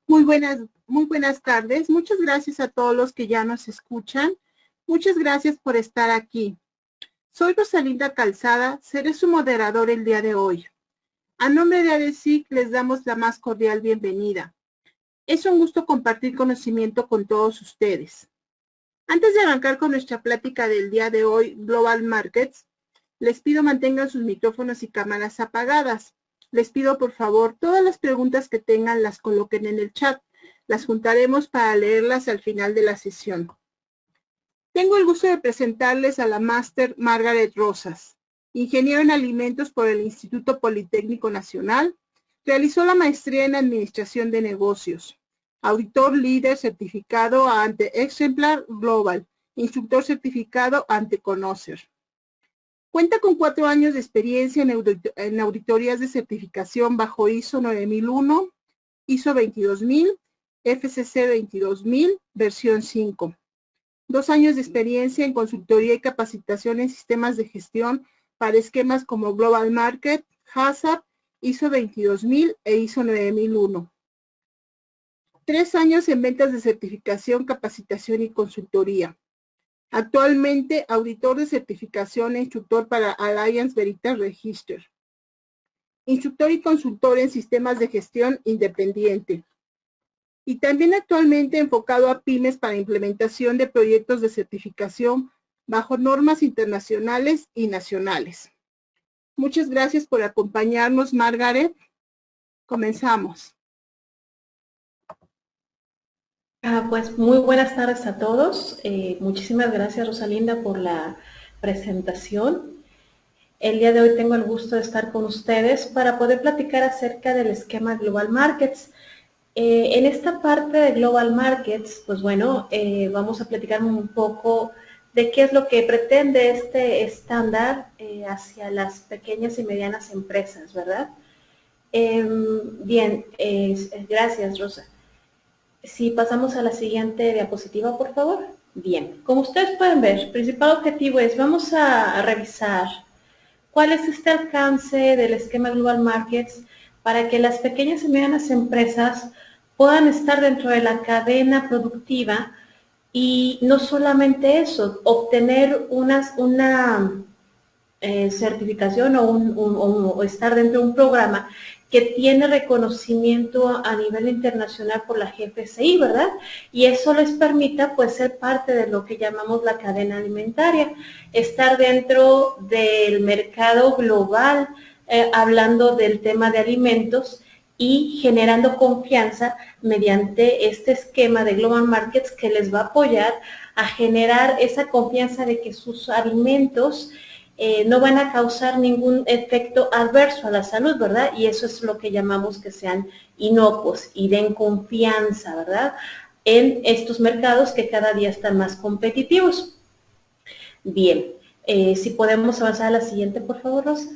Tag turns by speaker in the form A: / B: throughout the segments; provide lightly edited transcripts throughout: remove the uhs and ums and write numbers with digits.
A: Muy buenas tardes. Muchas gracias a todos los que ya nos escuchan. Muchas gracias por estar aquí. Soy Rosalinda Calzada, seré su moderador el día de hoy. A nombre de ADESIC les damos la más cordial bienvenida. Es un gusto compartir conocimiento con todos ustedes. Antes de arrancar con nuestra plática del día de hoy, Global Markets, les pido mantengan sus micrófonos y cámaras apagadas. Les pido por favor todas las preguntas que tengan las coloquen en el chat. Las juntaremos para leerlas al final de la sesión. Tengo el gusto de presentarles a la máster Margaret Rosas, ingeniero en alimentos por el Instituto Politécnico Nacional. Realizó la maestría en Administración de Negocios. Auditor líder certificado ante Exemplar Global. Instructor certificado ante Conocer. Cuenta con 4 años de experiencia en auditorías de certificación bajo ISO 9001, ISO 22000, FCC 22000, versión 5. 2 años de experiencia en consultoría y capacitación en sistemas de gestión para esquemas como Global Market, HACCP, ISO 22000 e ISO 9001. 3 años en ventas de certificación, capacitación y consultoría. Actualmente, auditor de certificación e instructor para Alliance Veritas Register. Instructor y consultor en sistemas de gestión independiente. Y también actualmente enfocado a pymes para implementación de proyectos de certificación bajo normas internacionales y nacionales. Muchas gracias por acompañarnos, Margaret. Comenzamos.
B: Pues muy buenas tardes a todos. Muchísimas gracias, Rosalinda, por la presentación. El día de hoy tengo el gusto de estar con ustedes para poder platicar acerca del esquema Global Markets. En esta parte de Global Markets, pues bueno, vamos a platicar un poco de qué es lo que pretende este estándar hacia las pequeñas y medianas empresas, ¿verdad? Bien, gracias, Rosa. Si pasamos a la siguiente diapositiva, por favor. Bien, como ustedes pueden ver, el principal objetivo es, vamos a revisar cuál es este alcance del esquema Global Markets para que las pequeñas y medianas empresas puedan estar dentro de la cadena productiva y no solamente eso, obtener una certificación o estar dentro de un programa que tiene reconocimiento a nivel internacional por la GFCI, ¿verdad? Y eso les permita pues ser parte de lo que llamamos la cadena alimentaria, estar dentro del mercado global, hablando del tema de alimentos y generando confianza mediante este esquema de Global Markets que les va a apoyar a generar esa confianza de que sus alimentos no van a causar ningún efecto adverso a la salud, ¿verdad? Y eso es lo que llamamos que sean inocuos y den confianza, ¿verdad? En estos mercados que cada día están más competitivos. Bien, si podemos avanzar a la siguiente, por favor, Rosa.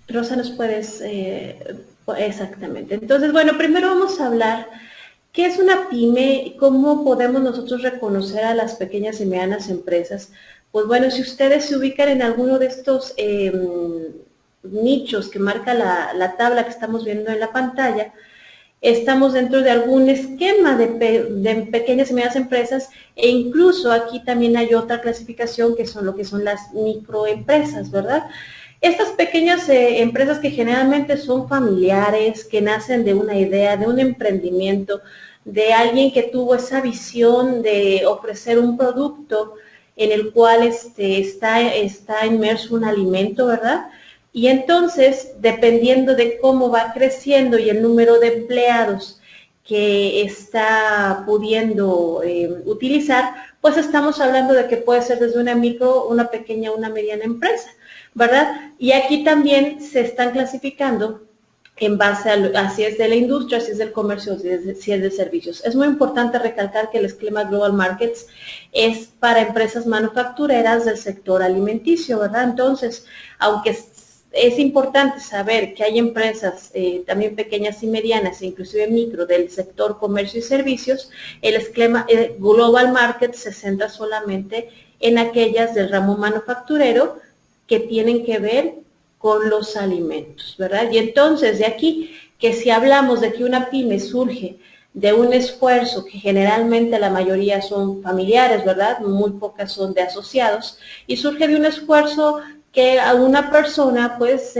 B: Rosa, ¿nos puedes...? Exactamente. Entonces, bueno, primero vamos a hablar ¿qué es una pyme? ¿Cómo podemos nosotros reconocer a las pequeñas y medianas empresas? Pues bueno, si ustedes se ubican en alguno de estos nichos que marca la tabla que estamos viendo en la pantalla, estamos dentro de algún esquema de pequeñas y medianas empresas e incluso aquí también hay otra clasificación que son lo que son las microempresas, ¿verdad? Estas pequeñas empresas que generalmente son familiares, que nacen de una idea, de un emprendimiento, de alguien que tuvo esa visión de ofrecer un producto en el cual está inmerso un alimento, ¿verdad? Y entonces, dependiendo de cómo va creciendo y el número de empleados que está pudiendo utilizar, pues estamos hablando de que puede ser desde una micro, una pequeña, una mediana empresa, ¿verdad? Y aquí también se están clasificando en base a si es de la industria, si es del comercio, si es de servicios. Es muy importante recalcar que el esquema Global Markets es para empresas manufactureras del sector alimenticio, ¿verdad? Entonces, aunque es importante saber que hay empresas también pequeñas y medianas, inclusive micro, del sector comercio y servicios, el esquema Global Market se centra solamente en aquellas del ramo manufacturero que tienen que ver con los alimentos, ¿verdad? Y entonces de aquí que si hablamos de que una pyme surge de un esfuerzo que generalmente la mayoría son familiares, ¿verdad? Muy pocas son de asociados, y surge de un esfuerzo que a una persona pues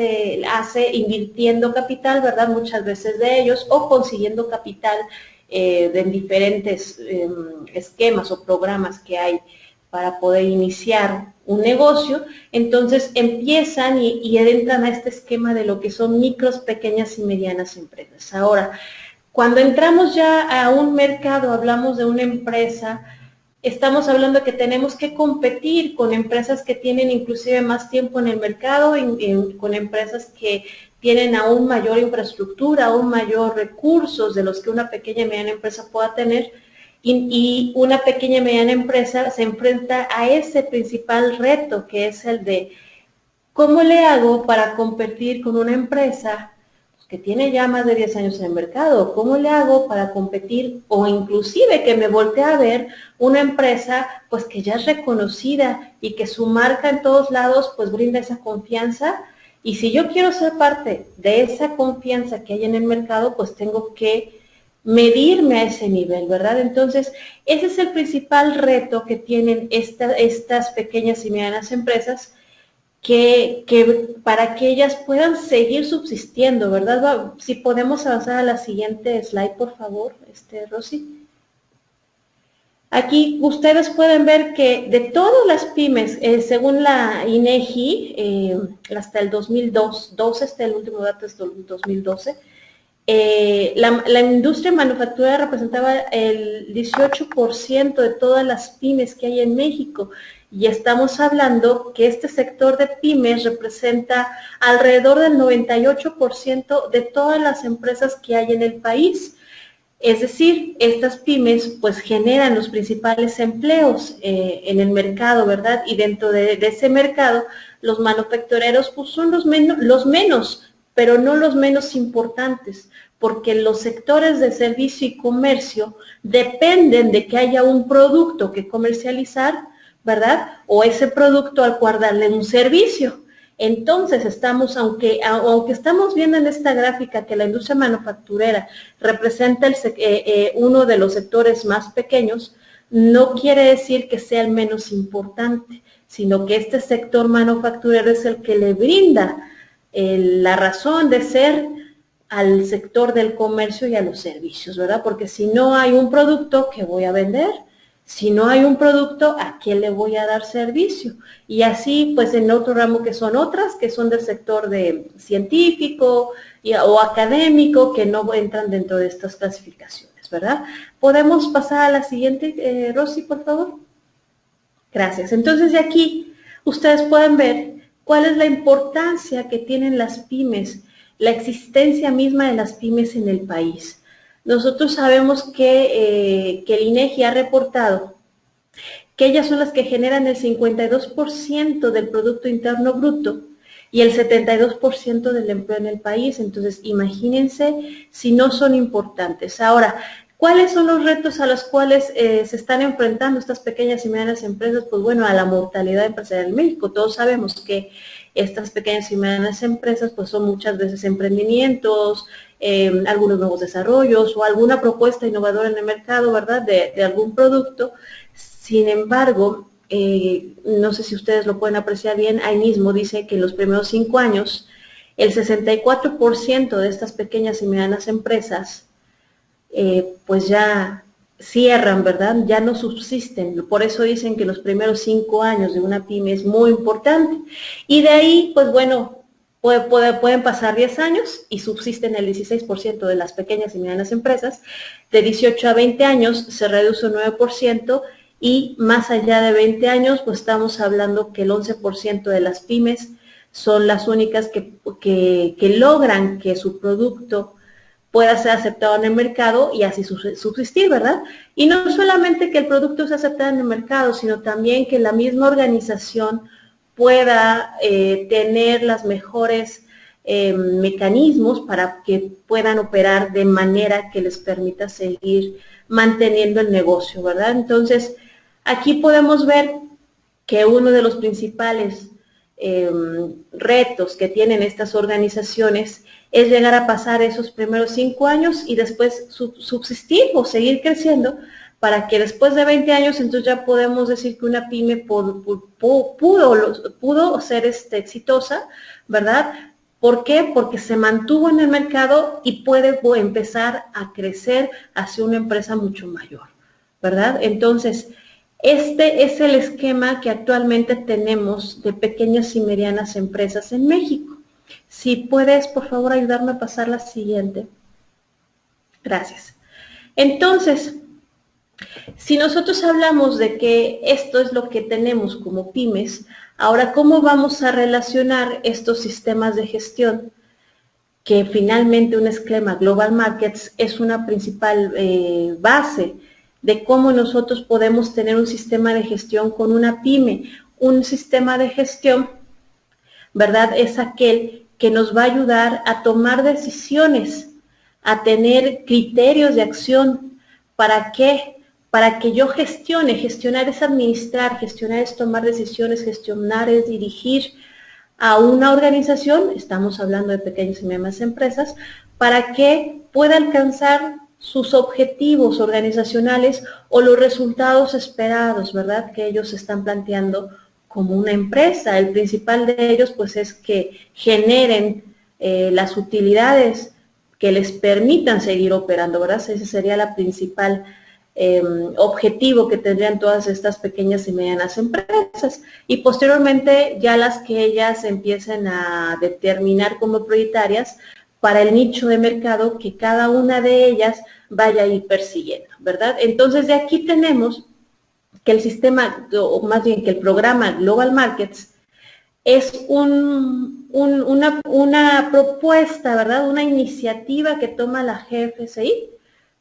B: hace invirtiendo capital, ¿verdad? Muchas veces de ellos, o consiguiendo capital de diferentes esquemas o programas que hay para poder iniciar un negocio. Entonces empiezan y entran a este esquema de lo que son micros, pequeñas y medianas empresas. Ahora, cuando entramos ya a un mercado, hablamos de una empresa, estamos hablando de que tenemos que competir con empresas que tienen inclusive más tiempo en el mercado, con empresas que tienen aún mayor infraestructura, aún mayor recursos de los que una pequeña y mediana empresa pueda tener, y una pequeña y mediana empresa se enfrenta a ese principal reto, que es el de ¿cómo le hago para competir con una empresa que tiene ya más de 10 años en el mercado? ¿Cómo le hago para competir o inclusive que me voltee a ver una empresa pues que ya es reconocida y que su marca en todos lados pues brinda esa confianza? Y si yo quiero ser parte de esa confianza que hay en el mercado, pues tengo que medirme a ese nivel, ¿verdad? Entonces, ese es el principal reto que tienen estas pequeñas y medianas empresas, que para que ellas puedan seguir subsistiendo, ¿verdad? Si podemos avanzar a la siguiente slide, por favor, Rosy. Aquí ustedes pueden ver que de todas las pymes, según la INEGI, hasta el 2012, el último dato es 2012, la industria manufacturera representaba el 18% de todas las pymes que hay en México, y estamos hablando que este sector de pymes representa alrededor del 98% de todas las empresas que hay en el país. Es decir, estas pymes pues generan los principales empleos en el mercado, ¿verdad? Y dentro de ese mercado, los manufactureros pues son los menos, pero no los menos importantes, porque los sectores de servicio y comercio dependen de que haya un producto que comercializar, ¿verdad? O ese producto al cual darle un servicio. Entonces estamos, aunque estamos viendo en esta gráfica que la industria manufacturera representa uno de los sectores más pequeños, no quiere decir que sea el menos importante, sino que este sector manufacturero es el que le brinda la razón de ser al sector del comercio y a los servicios, ¿verdad? Porque si no hay un producto, ¿qué voy a vender? Si no hay un producto, ¿a quién le voy a dar servicio? Y así, pues en otro ramo que son otras, que son del sector de científico o académico, que no entran dentro de estas clasificaciones, ¿verdad? ¿Podemos pasar a la siguiente, Rosy, por favor? Gracias. Entonces, de aquí, ustedes pueden ver cuál es la importancia que tienen las pymes, la existencia misma de las pymes en el país. Nosotros sabemos que el INEGI ha reportado que ellas son las que generan el 52% del Producto Interno Bruto y el 72% del empleo en el país. Entonces, imagínense si no son importantes. Ahora, ¿cuáles son los retos a los cuales se están enfrentando estas pequeñas y medianas empresas? Pues bueno, a la mortalidad empresarial en México. Todos sabemos que estas pequeñas y medianas empresas pues son muchas veces emprendimientos, algunos nuevos desarrollos o alguna propuesta innovadora en el mercado, ¿verdad? De algún producto. Sin embargo, no sé si ustedes lo pueden apreciar bien, ahí mismo dice que en los primeros 5 años, el 64% de estas pequeñas y medianas empresas pues ya cierran, ¿verdad? Ya no subsisten. Por eso dicen que los primeros 5 años de una pyme es muy importante. Y de ahí, pues bueno, pueden pasar 10 años y subsisten el 16% de las pequeñas y medianas empresas. De 18 a 20 años se reduce un 9%, y más allá de 20 años, pues estamos hablando que el 11% de las pymes son las únicas que logran que su producto pueda ser aceptado en el mercado y así subsistir, ¿verdad? Y no solamente que el producto sea aceptado en el mercado, sino también que la misma organización pueda tener los mejores mecanismos para que puedan operar de manera que les permita seguir manteniendo el negocio, ¿verdad? Entonces, aquí podemos ver que uno de los principales retos que tienen estas organizaciones es llegar a pasar esos primeros 5 años y después subsistir o seguir creciendo para que después de 20 años entonces ya podemos decir que una pyme pudo ser exitosa, ¿verdad? ¿Por qué? Porque se mantuvo en el mercado y puede empezar a crecer hacia una empresa mucho mayor, ¿verdad? Entonces, este es el esquema que actualmente tenemos de pequeñas y medianas empresas en México. Si puedes, por favor, ayudarme a pasar la siguiente. Gracias. Entonces, si nosotros hablamos de que esto es lo que tenemos como pymes, ahora, ¿cómo vamos a relacionar estos sistemas de gestión? Que finalmente un esquema Global Markets es una principal base de cómo nosotros podemos tener un sistema de gestión con una pyme. Un sistema de gestión, ¿verdad? Es aquel que nos va a ayudar a tomar decisiones, a tener criterios de acción. ¿Para qué? Para que yo gestione. Gestionar es administrar, gestionar es tomar decisiones, gestionar es dirigir a una organización, estamos hablando de pequeñas y medianas empresas, para que pueda alcanzar sus objetivos organizacionales o los resultados esperados, ¿verdad? Que ellos están planteando como una empresa. El principal de ellos, pues, es que generen las utilidades que les permitan seguir operando, ¿verdad? Ese sería la principal objetivo que tendrían todas estas pequeñas y medianas empresas, y posteriormente ya las que ellas empiecen a determinar como prioritarias para el nicho de mercado que cada una de ellas vaya a ir persiguiendo, ¿verdad? Entonces, de aquí tenemos que el sistema, o más bien que el programa Global Markets es una propuesta, ¿verdad? Una iniciativa que toma la GFSI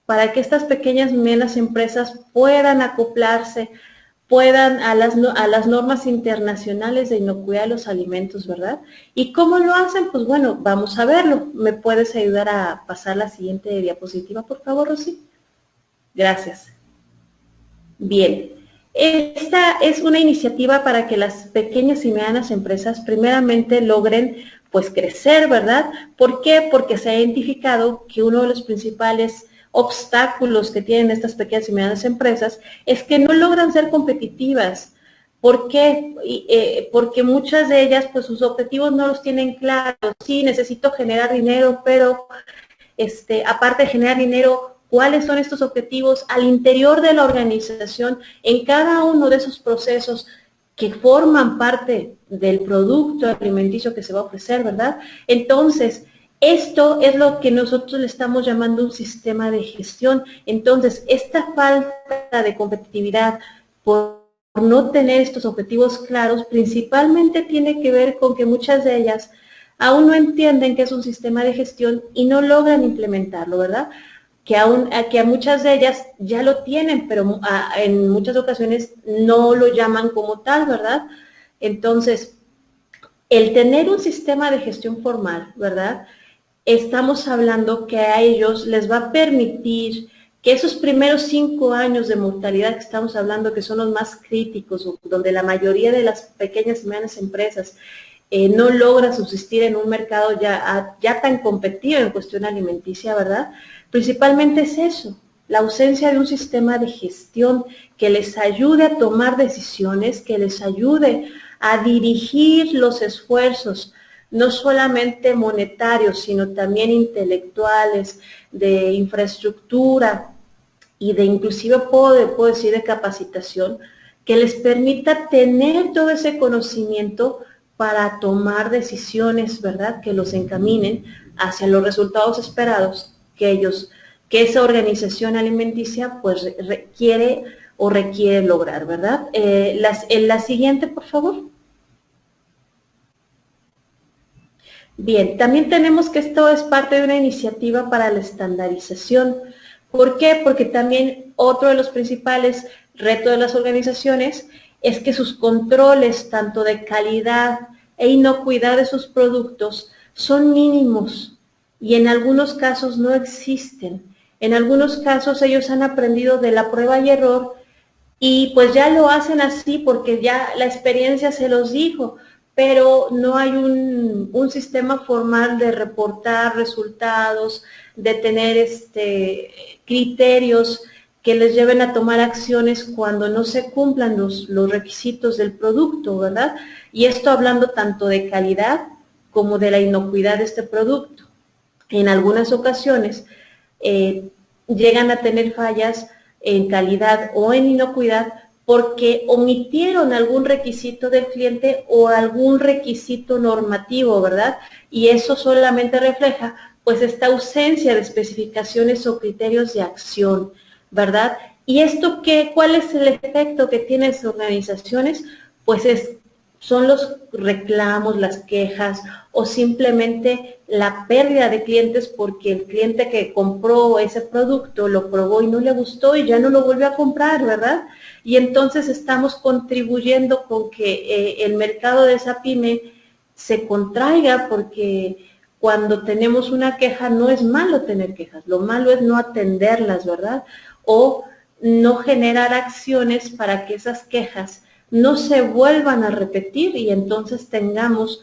B: para que estas pequeñas y medianas empresas puedan acoplarse, puedan a las normas internacionales de inocuidad de los alimentos, ¿verdad? ¿Y cómo lo hacen? Pues bueno, vamos a verlo. ¿Me puedes ayudar a pasar la siguiente diapositiva, por favor, Rosy? Gracias. Bien. Esta es una iniciativa para que las pequeñas y medianas empresas primeramente logren pues crecer, ¿verdad? ¿Por qué? Porque se ha identificado que uno de los principales obstáculos que tienen estas pequeñas y medianas empresas es que no logran ser competitivas. ¿Por qué? Porque muchas de ellas, pues sus objetivos no los tienen claros. Sí, necesito generar dinero, pero aparte de generar dinero, ¿cuáles son estos objetivos al interior de la organización en cada uno de esos procesos que forman parte del producto alimenticio que se va a ofrecer, ¿verdad? Entonces, esto es lo que nosotros le estamos llamando un sistema de gestión. Entonces, esta falta de competitividad por no tener estos objetivos claros, principalmente tiene que ver con que muchas de ellas aún no entienden que es un sistema de gestión y no logran implementarlo, ¿verdad? Que a muchas de ellas ya lo tienen, pero en muchas ocasiones no lo llaman como tal, ¿verdad? Entonces, el tener un sistema de gestión formal, ¿verdad? Estamos hablando que a ellos les va a permitir que esos primeros 5 años de mortalidad que estamos hablando, que son los más críticos, donde la mayoría de las pequeñas y medianas empresas no logra subsistir en un mercado ya tan competitivo en cuestión alimenticia, ¿verdad? Principalmente es eso, la ausencia de un sistema de gestión que les ayude a tomar decisiones, que les ayude a dirigir los esfuerzos, no solamente monetarios, sino también intelectuales, de infraestructura y de inclusive puedo decir de capacitación, que les permita tener todo ese conocimiento para tomar decisiones, ¿verdad?, que los encaminen hacia los resultados esperados que esa organización alimenticia pues requiere lograr, ¿verdad? La siguiente, por favor. Bien, también tenemos que esto es parte de una iniciativa para la estandarización. ¿Por qué? Porque también otro de los principales retos de las organizaciones es que sus controles, tanto de calidad e inocuidad de sus productos, son mínimos y en algunos casos no existen. En algunos casos ellos han aprendido de la prueba y error y pues ya lo hacen así porque ya la experiencia se los dijo, pero no hay un sistema formal de reportar resultados, de tener criterios que les lleven a tomar acciones cuando no se cumplan los requisitos del producto, ¿verdad? Y esto hablando tanto de calidad como de la inocuidad de este producto. En algunas ocasiones llegan a tener fallas en calidad o en inocuidad porque omitieron algún requisito del cliente o algún requisito normativo, ¿verdad? Y eso solamente refleja pues esta ausencia de especificaciones o criterios de acción, ¿verdad? ¿Y esto cuál es el efecto que tienen las organizaciones? Pues son los reclamos, las quejas o simplemente la pérdida de clientes porque el cliente que compró ese producto lo probó y no le gustó y ya no lo volvió a comprar, ¿verdad? Y entonces estamos contribuyendo con que el mercado de esa pyme se contraiga porque cuando tenemos una queja no es malo tener quejas, lo malo es no atenderlas, ¿verdad? O no generar acciones para que esas quejas no se vuelvan a repetir y entonces tengamos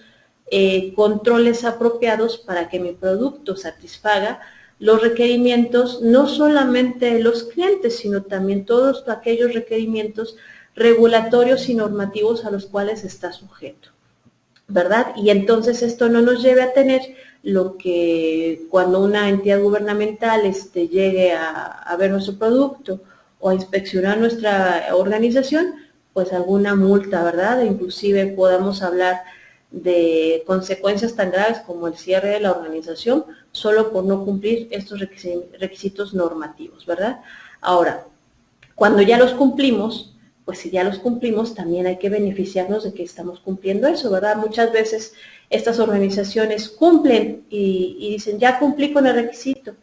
B: controles apropiados para que mi producto satisfaga los requerimientos, no solamente de los clientes, sino también todos aquellos requerimientos regulatorios y normativos a los cuales está sujeto, ¿verdad? Y entonces esto no nos lleve a tener lo que cuando una entidad gubernamental llegue a ver nuestro producto o a inspeccionar nuestra organización, pues alguna multa, ¿verdad? E inclusive podamos hablar de consecuencias tan graves como el cierre de la organización solo por no cumplir estos requisitos normativos, ¿verdad? Ahora, cuando ya los cumplimos, pues si ya los cumplimos, también hay que beneficiarnos de que estamos cumpliendo eso, ¿verdad? Muchas veces estas organizaciones cumplen y dicen, ya cumplí con el requisito,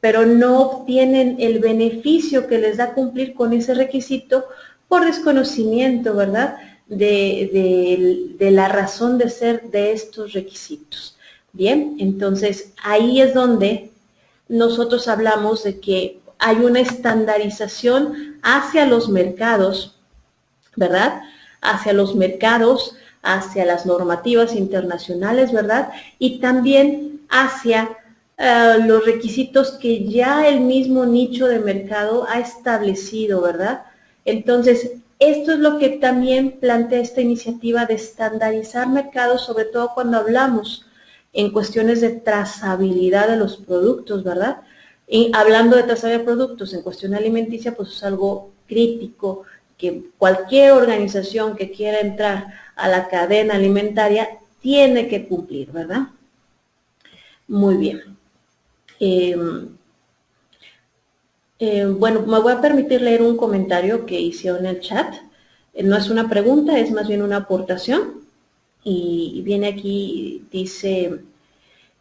B: pero no obtienen el beneficio que les da cumplir con ese requisito por desconocimiento, ¿verdad? De la razón de ser de estos requisitos. Bien, entonces ahí es donde nosotros hablamos de que hay una estandarización hacia los mercados, ¿verdad? Hacia los mercados, hacia las normativas internacionales, ¿verdad? Y también hacia los requisitos que ya el mismo nicho de mercado ha establecido, ¿verdad? Entonces, esto es lo que también plantea esta iniciativa de estandarizar mercados, sobre todo cuando hablamos en cuestiones de trazabilidad de los productos, ¿verdad? Y hablando de trazabilidad de productos en cuestión alimenticia, pues es algo crítico que cualquier organización que quiera entrar a la cadena alimentaria tiene que cumplir, ¿verdad? Muy bien. Bueno, me voy a permitir leer un comentario que hicieron en el chat. No es una pregunta, es más bien una aportación. Y viene aquí, dice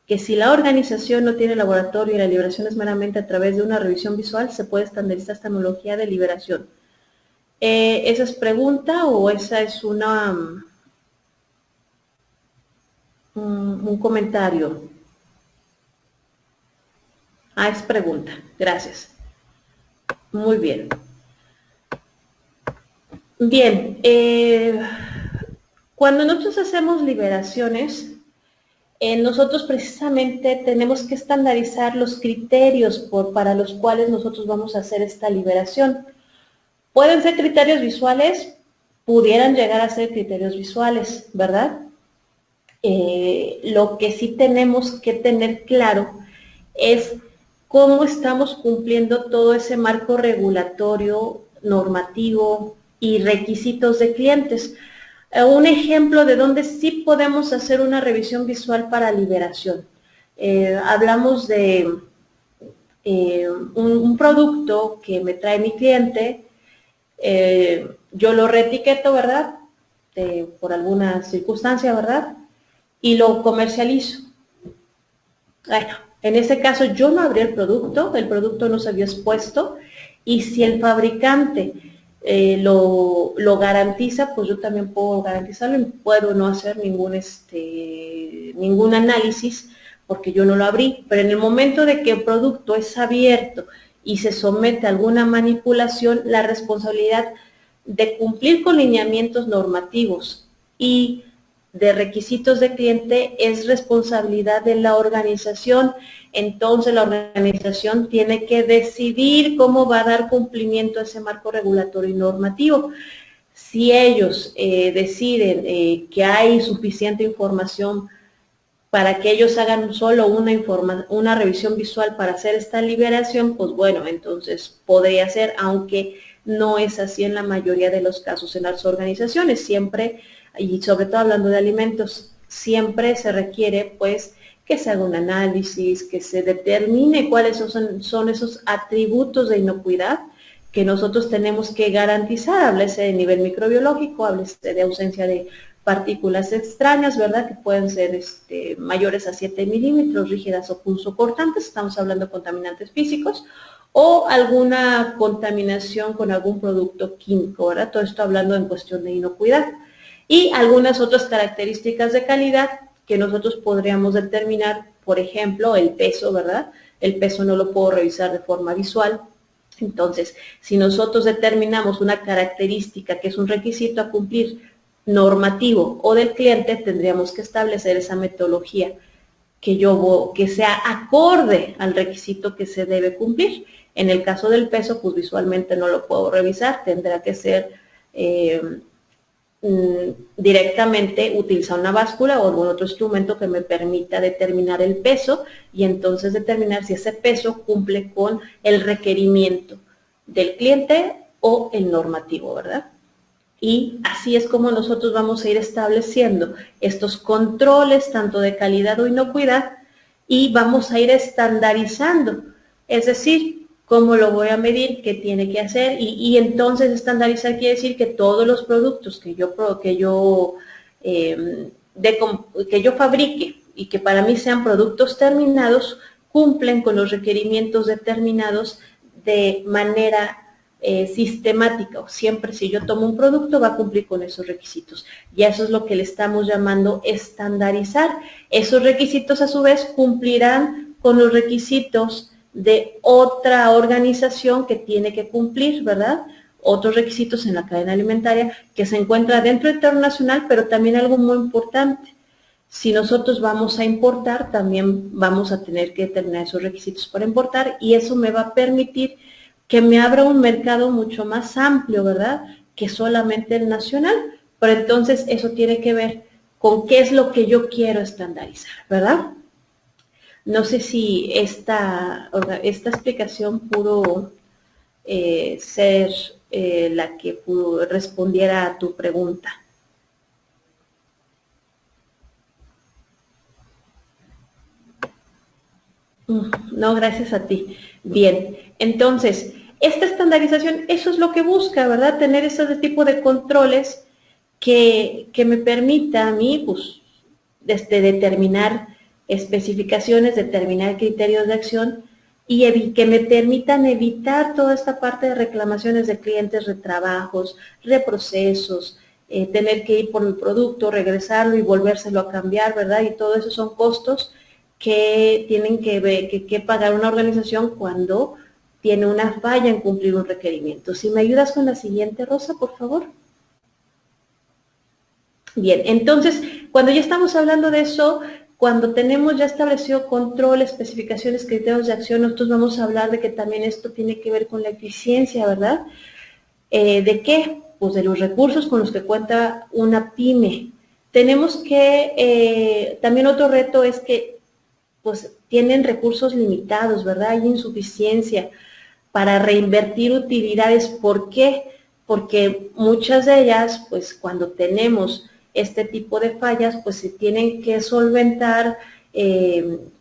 B: que si la organización no tiene laboratorio y la liberación es meramente a través de una revisión visual, se puede estandarizar esta tecnología de liberación. ¿Esa es pregunta o esa es un comentario? Ah, es pregunta. Gracias. Muy bien. Bien, cuando nosotros hacemos liberaciones, nosotros precisamente tenemos que estandarizar los criterios para los cuales nosotros vamos a hacer esta liberación. Pueden ser criterios visuales, pudieran llegar a ser criterios visuales, ¿verdad? Lo que sí tenemos que tener claro es cómo estamos cumpliendo todo ese marco regulatorio, normativo y requisitos de clientes. Un ejemplo de donde sí podemos hacer una revisión visual para liberación. Hablamos de un producto que me trae mi cliente, yo lo reetiqueto, ¿verdad? Por alguna circunstancia, ¿verdad? Y lo comercializo. Bueno, en ese caso yo no abrí el producto no se había expuesto, y si el fabricante lo garantiza, pues yo también puedo garantizarlo y puedo no hacer ningún análisis porque yo no lo abrí. Pero en el momento de que el producto es abierto y se somete a alguna manipulación, la responsabilidad de cumplir con lineamientos normativos y de requisitos de cliente es responsabilidad de la organización. Entonces la organización tiene que decidir cómo va a dar cumplimiento a ese marco regulatorio y normativo. Si ellos deciden que hay suficiente información para que ellos hagan solo una revisión visual para hacer esta liberación, pues bueno, entonces podría ser, aunque no es así en la mayoría de los casos en las organizaciones. Siempre, y sobre todo hablando de alimentos, siempre se requiere pues que se haga un análisis, que se determine cuáles son esos atributos de inocuidad que nosotros tenemos que garantizar. Háblese de nivel microbiológico, háblese de ausencia de partículas extrañas, ¿verdad? Que pueden ser mayores a 7 milímetros, rígidas o punzocortantes, estamos hablando de contaminantes físicos, o alguna contaminación con algún producto químico, ¿verdad? Todo esto hablando en cuestión de inocuidad. Y algunas otras características de calidad que nosotros podríamos determinar, por ejemplo, el peso, ¿verdad? El peso no lo puedo revisar de forma visual. Entonces, si nosotros determinamos una característica que es un requisito a cumplir normativo o del cliente, tendríamos que establecer esa metodología que sea acorde al requisito que se debe cumplir. En el caso del peso, pues visualmente no lo puedo revisar, tendrá que ser directamente utilizar una báscula o algún otro instrumento que me permita determinar el peso y entonces determinar si ese peso cumple con el requerimiento del cliente o el normativo, ¿verdad? Y así es como nosotros vamos a ir estableciendo estos controles tanto de calidad o inocuidad y vamos a ir estandarizando, es decir, cómo lo voy a medir, qué tiene que hacer y entonces estandarizar quiere decir que todos los productos que yo fabrique y que para mí sean productos terminados cumplen con los requerimientos determinados de manera sistemática. O siempre si yo tomo un producto va a cumplir con esos requisitos. Y eso es lo que le estamos llamando estandarizar. Esos requisitos a su vez cumplirán con los requisitos de otra organización que tiene que cumplir, ¿verdad? Otros requisitos en la cadena alimentaria que se encuentra dentro del territorio nacional, pero también algo muy importante. Si nosotros vamos a importar, también vamos a tener que determinar esos requisitos para importar y eso me va a permitir que me abra un mercado mucho más amplio, ¿verdad? Que solamente el nacional. Pero entonces eso tiene que ver con qué es lo que yo quiero estandarizar, ¿verdad? No sé si esta explicación pudo ser la que respondiera a tu pregunta. No, gracias a ti. Bien, entonces, esta estandarización, eso es lo que busca, ¿verdad? Tener ese tipo de controles que me permita a mí, pues, determinar especificaciones, determinar criterios de acción y que me permitan evitar toda esta parte de reclamaciones de clientes, retrabajos, reprocesos, tener que ir por mi producto, regresarlo y volvérselo a cambiar, ¿verdad? Y todo eso son costos que tienen que pagar una organización cuando tiene una falla en cumplir un requerimiento. Si me ayudas con la siguiente, Rosa, por favor. Bien, entonces, cuando ya estamos hablando de eso, cuando tenemos ya establecido control, especificaciones, criterios de acción, nosotros vamos a hablar de que también esto tiene que ver con la eficiencia, ¿verdad? ¿De qué? Pues de los recursos con los que cuenta una pyme. Tenemos que, también otro reto es que pues tienen recursos limitados, ¿verdad? Hay insuficiencia para reinvertir utilidades. ¿Por qué? Porque muchas de ellas, pues cuando tenemos este tipo de fallas, pues se tienen que solventar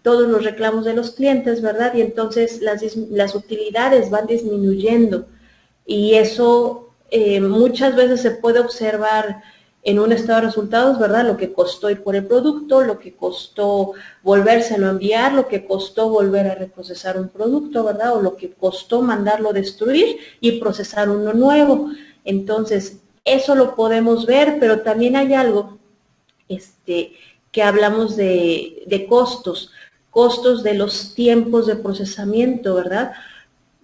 B: todos los reclamos de los clientes, ¿verdad? Y entonces las utilidades van disminuyendo y eso muchas veces se puede observar en un estado de resultados, ¿verdad? Lo que costó ir por el producto, lo que costó volvérselo a enviar, lo que costó volver a reprocesar un producto, ¿verdad? O lo que costó mandarlo destruir y procesar uno nuevo. Entonces, eso lo podemos ver, pero también hay algo que hablamos de costos de los tiempos de procesamiento, ¿verdad?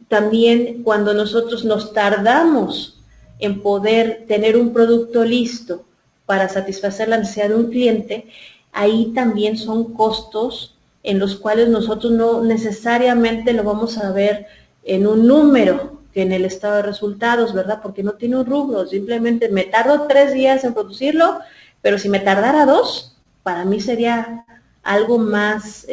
B: También cuando nosotros nos tardamos en poder tener un producto listo para satisfacer la necesidad de un cliente, ahí también son costos en los cuales nosotros no necesariamente lo vamos a ver en un número que en el estado de resultados, ¿verdad? Porque no tiene un rubro, simplemente me tardo 3 días en producirlo, pero si me tardara 2, para mí sería algo más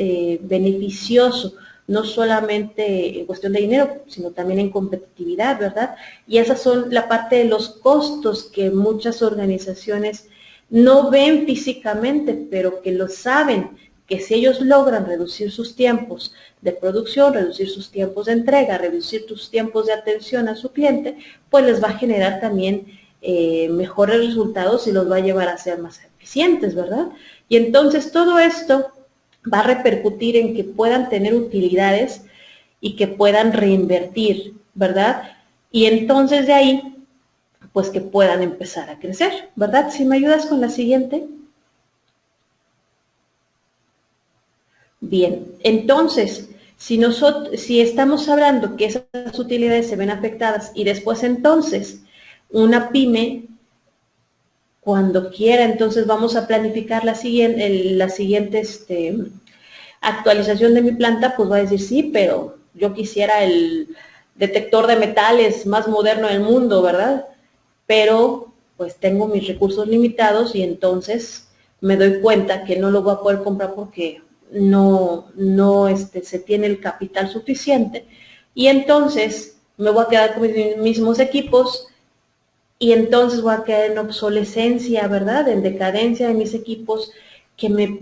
B: beneficioso, no solamente en cuestión de dinero, sino también en competitividad, ¿verdad? Y esas son la parte de los costos que muchas organizaciones no ven físicamente, pero que lo saben, que si ellos logran reducir sus tiempos de producción, reducir sus tiempos de entrega, reducir sus tiempos de atención a su cliente, pues les va a generar también mejores resultados y los va a llevar a ser más eficientes, ¿verdad? Y entonces todo esto va a repercutir en que puedan tener utilidades y que puedan reinvertir, ¿verdad? Y entonces de ahí, pues que puedan empezar a crecer, ¿verdad? Si me ayudas con la siguiente. Bien, entonces, si estamos hablando que esas utilidades se ven afectadas y después entonces una pyme, cuando quiera, entonces vamos a planificar la siguiente actualización de mi planta, pues va a decir, sí, pero yo quisiera el detector de metales más moderno del mundo, ¿verdad? Pero pues tengo mis recursos limitados y entonces me doy cuenta que no lo voy a poder comprar porque no se tiene el capital suficiente y entonces me voy a quedar con mis mismos equipos y entonces voy a quedar en obsolescencia, ¿verdad? En decadencia de mis equipos que me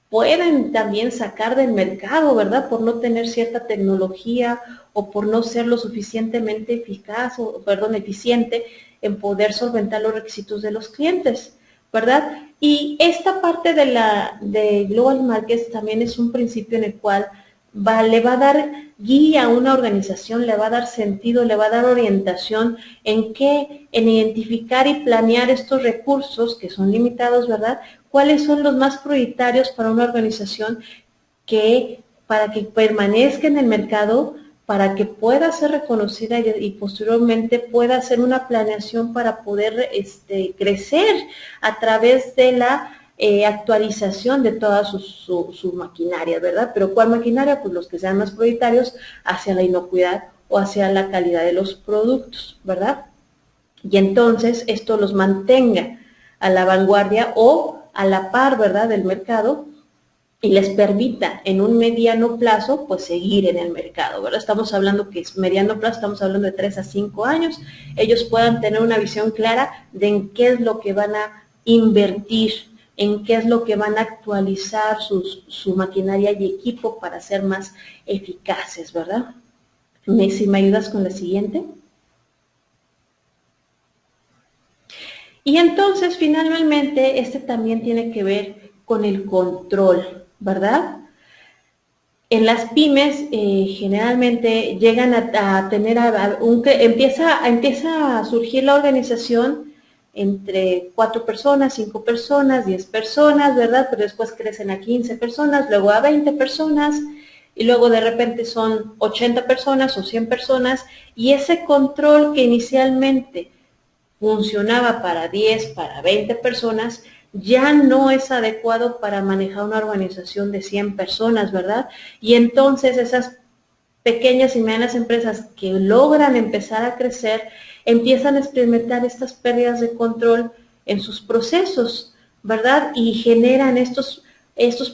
B: pueden también sacar del mercado, ¿verdad? Por no tener cierta tecnología o por no ser lo suficientemente eficiente en poder solventar los requisitos de los clientes, ¿verdad? Y esta parte de Global Markets también es un principio en el cual le va a dar guía a una organización, le va a dar sentido, le va a dar orientación en identificar y planear estos recursos que son limitados, ¿verdad? ¿Cuáles son los más prioritarios para una organización para que permanezca en el mercado, para que pueda ser reconocida y posteriormente pueda hacer una planeación para poder crecer a través de la actualización de toda su maquinaria, ¿verdad? Pero ¿cuál maquinaria? Pues los que sean más prioritarios hacia la inocuidad o hacia la calidad de los productos, ¿verdad? Y entonces esto los mantenga a la vanguardia o a la par, ¿verdad?, del mercado y les permita en un mediano plazo, pues seguir en el mercado, ¿verdad? Estamos hablando que es mediano plazo, estamos hablando de 3 a 5 años, ellos puedan tener una visión clara de en qué es lo que van a invertir, en qué es lo que van a actualizar su maquinaria y equipo para ser más eficaces, ¿verdad? Si me ayudas con la siguiente. Y entonces, finalmente, también tiene que ver con el control, ¿verdad? En las pymes, generalmente llegan a tener, empieza a surgir la organización entre 4 personas, 5 personas, 10 personas, ¿verdad? Pero después crecen a 15 personas, luego a 20 personas, y luego de repente son 80 personas o 100 personas, y ese control que inicialmente funcionaba para 10, para 20 personas, ya no es adecuado para manejar una organización de 100 personas, ¿verdad? Y entonces esas pequeñas y medianas empresas que logran empezar a crecer, empiezan a experimentar estas pérdidas de control en sus procesos, ¿verdad? Y generan estos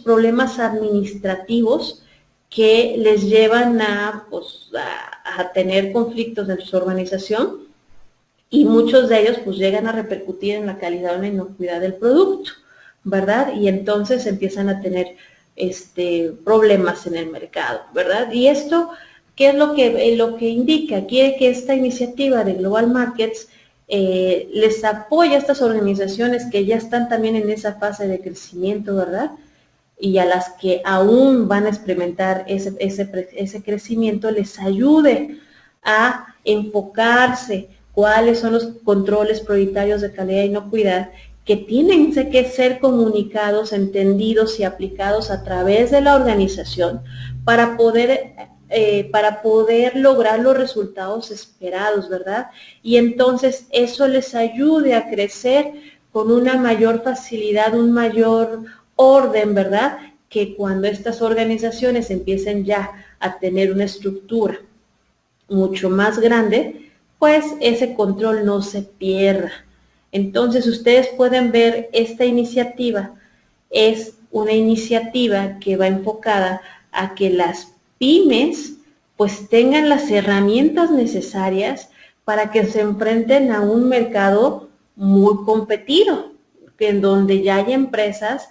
B: problemas administrativos que les llevan a tener conflictos en su organización y muchos de ellos pues llegan a repercutir en la calidad o la inocuidad del producto, ¿verdad? Y entonces empiezan a tener problemas en el mercado, ¿verdad? Y esto, ¿qué es lo que indica? Quiere que esta iniciativa de Global Markets les apoya a estas organizaciones que ya están también en esa fase de crecimiento, ¿verdad? Y a las que aún van a experimentar ese crecimiento, les ayude a enfocarse cuáles son los controles prioritarios de calidad e inocuidad que tienen que ser comunicados, entendidos y aplicados a través de la organización para poder lograr los resultados esperados, ¿verdad? Y entonces eso les ayude a crecer con una mayor facilidad, un mayor orden, ¿verdad? Que cuando estas organizaciones empiecen ya a tener una estructura mucho más grande, pues ese control no se pierda. Entonces ustedes pueden ver esta iniciativa, es una iniciativa que va enfocada a que las pymes pues tengan las herramientas necesarias para que se enfrenten a un mercado muy competido, en donde ya hay empresas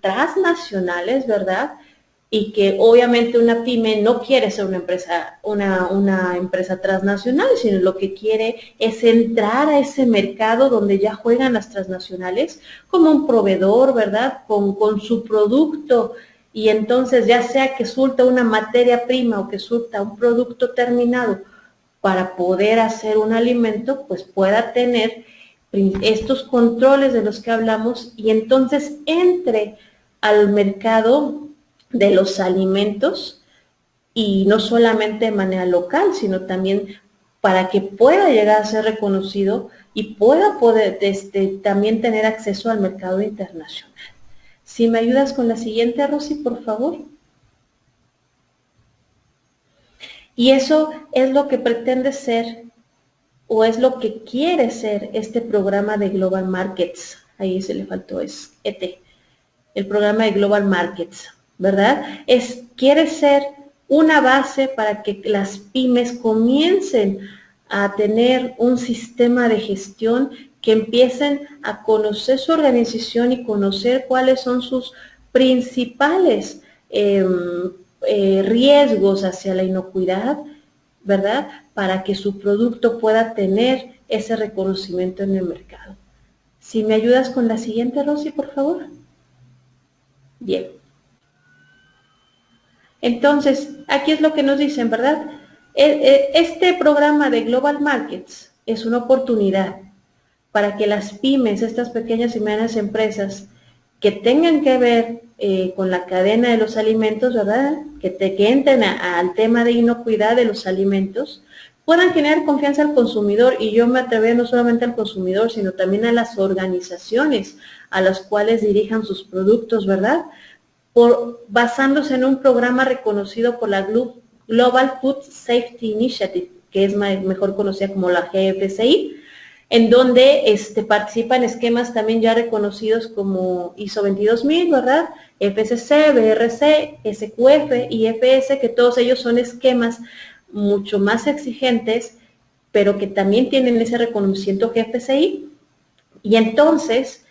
B: transnacionales, ¿verdad? Y que obviamente una pyme no quiere ser una empresa transnacional, sino lo que quiere es entrar a ese mercado donde ya juegan las transnacionales como un proveedor, ¿verdad? Con su producto, y entonces ya sea que surta una materia prima o que surta un producto terminado para poder hacer un alimento, pues pueda tener estos controles de los que hablamos y entonces entre al mercado de los alimentos, y no solamente de manera local, sino también para que pueda llegar a ser reconocido y pueda poder también tener acceso al mercado internacional. Si me ayudas con la siguiente, Rosy, por favor. Y eso es lo que pretende ser, o es lo que quiere ser este programa de Global Markets. Ahí se le faltó, es ET, el programa de Global Markets, ¿verdad? Quiere ser una base para que las pymes comiencen a tener un sistema de gestión, que empiecen a conocer su organización y conocer cuáles son sus principales riesgos hacia la inocuidad, ¿verdad? Para que su producto pueda tener ese reconocimiento en el mercado. Si me ayudas con la siguiente, Rosy, por favor. Bien. Entonces, aquí es lo que nos dicen, ¿verdad? Este programa de Global Markets es una oportunidad para que las pymes, estas pequeñas y medianas empresas que tengan que ver con la cadena de los alimentos, ¿verdad? Que entren al tema de inocuidad de los alimentos, puedan generar confianza al consumidor, y yo me atrevo no solamente al consumidor, sino también a las organizaciones a las cuales dirijan sus productos, ¿verdad? Basándose en un programa reconocido por la Global Food Safety Initiative, que es mejor conocida como la GFSI, en donde participan esquemas también ya reconocidos como ISO 22000, ¿verdad? FSC, BRC, SQF y FS, que todos ellos son esquemas mucho más exigentes, pero que también tienen ese reconocimiento GFSI. Y entonces,